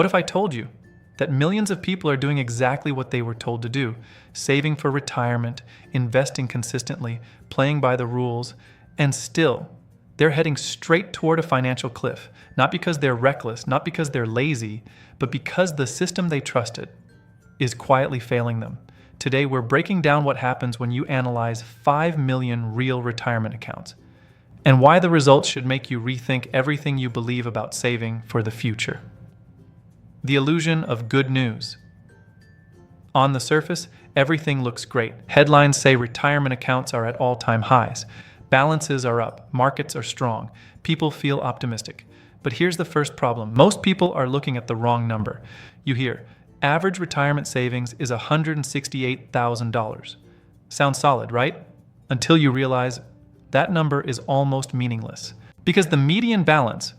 What if I told you that millions of people are doing exactly what they were told to do, saving for retirement, investing consistently, playing by the rules, and still they're heading straight toward a financial cliff, not because they're reckless, not because they're lazy, but because the system they trusted is quietly failing them. Today, we're breaking down what happens when you analyze 5 million real retirement accounts, and why the results should make you rethink everything you believe about saving for the future. The illusion of good news. On the surface, everything looks great. Headlines say retirement accounts are at all-time highs. Balances are up, markets are strong, people feel optimistic. But here's the first problem. Most people are looking at the wrong number. You hear, average retirement savings is $168,000. Sounds solid, right? Until you realize that number is almost meaningless. Because the median balance,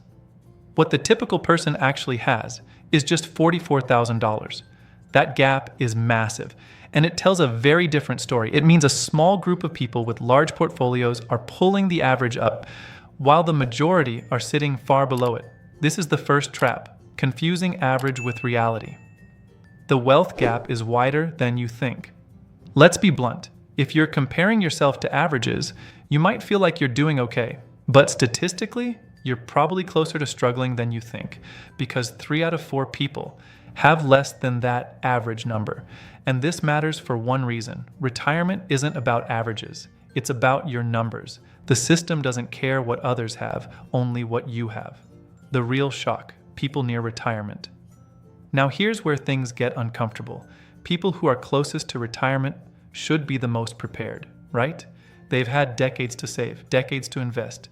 what the typical person actually has, is just $44,000. That gap is massive, and it tells a very different story. It means a small group of people with large portfolios are pulling the average up, while the majority are sitting far below it. This is the first trap, confusing average with reality. The wealth gap is wider than you think. Let's be blunt. If you're comparing yourself to averages, you might feel like you're doing okay, but statistically, you're probably closer to struggling than you think, because 3 out of 4 people have less than that average number. And this matters for one reason. Retirement isn't about averages. It's about your numbers. The system doesn't care what others have, only what you have. The real shock, people near retirement. Now here's where things get uncomfortable. People who are closest to retirement should be the most prepared, right? They've had decades to save, decades to invest,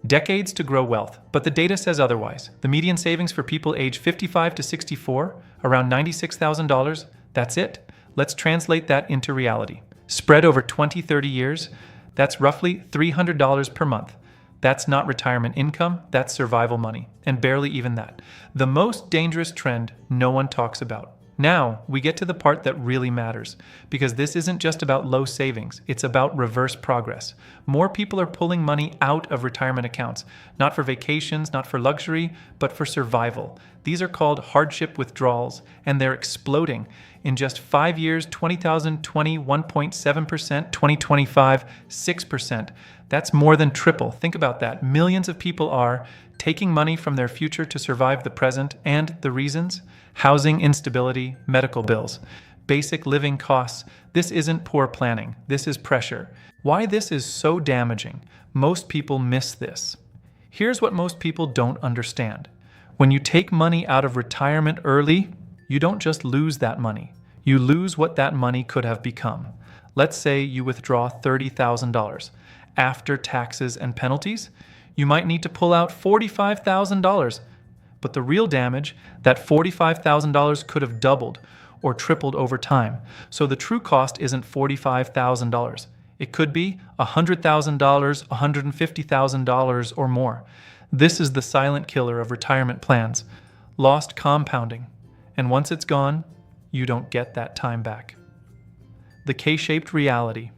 decades to grow wealth, but the data says otherwise. The median savings for people age 55 to 64, around $96,000, that's it. Let's translate that into reality. Spread over 20-30 years, that's roughly $300 per month. That's not retirement income, that's survival money, and barely even that. The most dangerous trend no one talks about. Now, we get to the part that really matters, because this isn't just about low savings, it's about reverse progress. More people are pulling money out of retirement accounts, not for vacations, not for luxury, but for survival. These are called hardship withdrawals, and they're exploding. In just 5 years, 2020, 1.7%, 2025, 6%. That's more than triple. Think about that. Millions of people are taking money from their future to survive the present, and the reasons? Housing instability, medical bills, basic living costs. This isn't poor planning, this is pressure. Why this is so damaging? Most people miss this. Here's what most people don't understand. When you take money out of retirement early, you don't just lose that money. You lose what that money could have become. Let's say you withdraw $30,000. After taxes and penalties, you might need to pull out $45,000. But the real damage, that $45,000 could have doubled or tripled over time. So the true cost isn't $45,000. It could be $100,000, $150,000 or more. This is the silent killer of retirement plans. Lost compounding. And once it's gone, you don't get that time back. The K-shaped reality.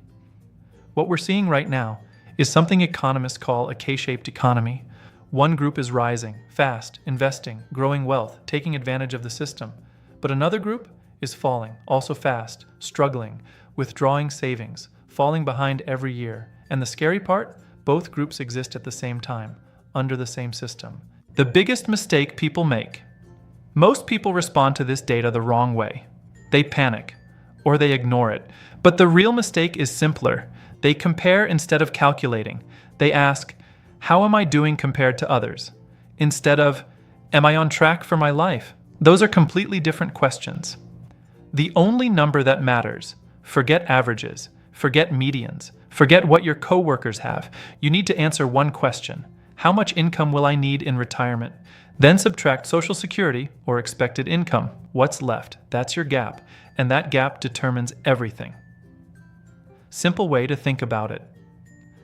What we're seeing right now is something economists call a K-shaped economy. One group is rising, fast, investing, growing wealth, taking advantage of the system. But another group is falling, also fast, struggling, withdrawing savings, falling behind every year. And the scary part, both groups exist at the same time, under the same system. The biggest mistake people make. Most people respond to this data the wrong way. They panic, or they ignore it. But the real mistake is simpler. They compare instead of calculating. They ask, how am I doing compared to others? Instead of, am I on track for my life? Those are completely different questions. The only number that matters, forget averages, forget medians, forget what your coworkers have. You need to answer one question. How much income will I need in retirement? Then subtract Social Security or expected income. What's left? That's your gap, and that gap determines everything. Simple way to think about it.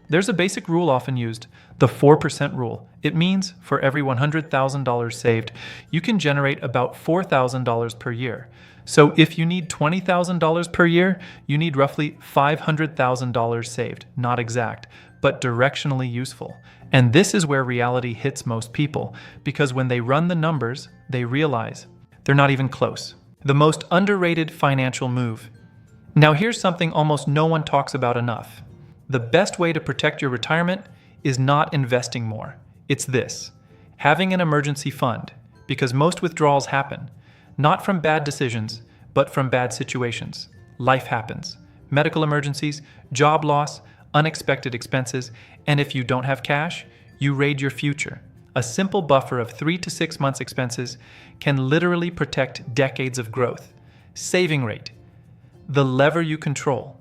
There's a basic rule often used, the 4% rule. It means for every $100,000 saved, you can generate about $4,000 per year. So if you need $20,000 per year, you need roughly $500,000 saved. Not exact, but directionally useful. And this is where reality hits most people, because when they run the numbers, they realize They're not even close. The most underrated financial move. Now here's something almost no one talks about enough. The best way to protect your retirement is not investing more. It's this: having an emergency fund, because most withdrawals happen, not from bad decisions, but from bad situations. Life happens. Medical emergencies, job loss, unexpected expenses, and if you don't have cash, you raid your future. A simple buffer of 3 to 6 months expenses can literally protect decades of growth. Saving rate, the lever you control.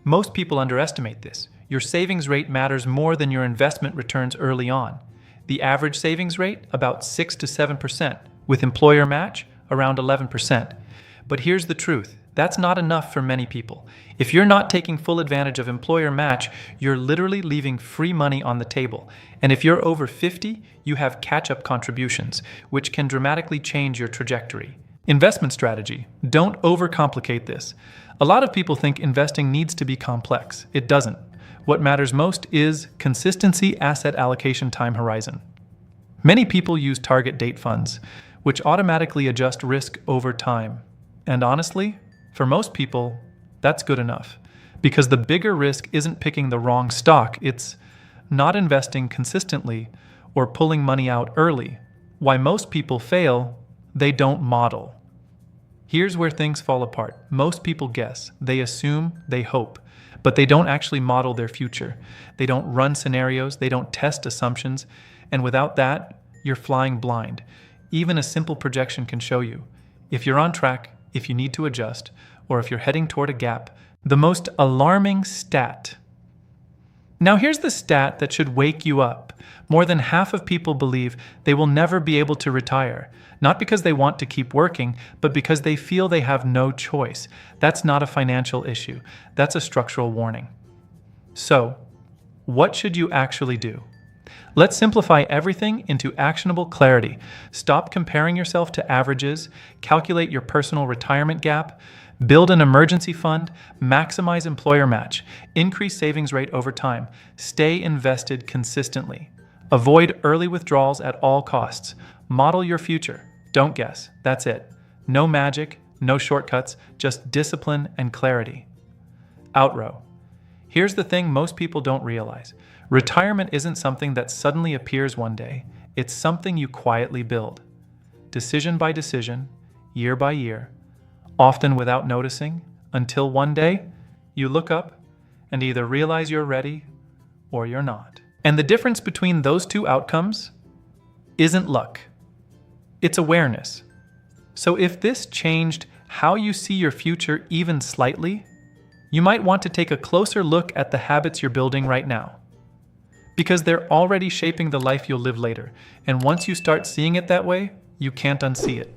Most people underestimate this. Your savings rate matters more than your investment returns early on. The average savings rate, about 6 to 7%, with employer match, around 11%. But here's the truth. That's not enough for many people. If you're not taking full advantage of employer match, you're literally leaving free money on the table. And if you're over 50, you have catch-up contributions, which can dramatically change your trajectory. Investment strategy. Don't overcomplicate this. A lot of people think investing needs to be complex. It doesn't. What matters most is consistency, asset allocation, time horizon. Many people use target date funds, which automatically adjust risk over time. And honestly, for most people, that's good enough. Because the bigger risk isn't picking the wrong stock, it's not investing consistently or pulling money out early. Why most people fail, they don't model. Here's where things fall apart. Most people guess, they assume, they hope, but they don't actually model their future. They don't run scenarios, they don't test assumptions, and without that, you're flying blind. Even a simple projection can show you if you're on track, if you need to adjust, or if you're heading toward a gap. The most alarming stat. Now here's the stat that should wake you up. More than half of people believe they will never be able to retire, not because they want to keep working, but because they feel they have no choice. That's not a financial issue. That's a structural warning. So, what should you actually do? Let's simplify everything into actionable clarity. Stop comparing yourself to averages, calculate your personal retirement gap, build an emergency fund, maximize employer match, increase savings rate over time, stay invested consistently. Avoid early withdrawals at all costs. Model your future. Don't guess. That's it. No magic, no shortcuts, just discipline and clarity. Outrow. Here's the thing most people don't realize. Retirement isn't something that suddenly appears one day. It's something you quietly build. Decision by decision, year by year, often without noticing, until one day you look up and either realize you're ready or you're not. And the difference between those two outcomes isn't luck. It's awareness. So if this changed how you see your future even slightly, you might want to take a closer look at the habits you're building right now. Because they're already shaping the life you'll live later. And once you start seeing it that way, you can't unsee it.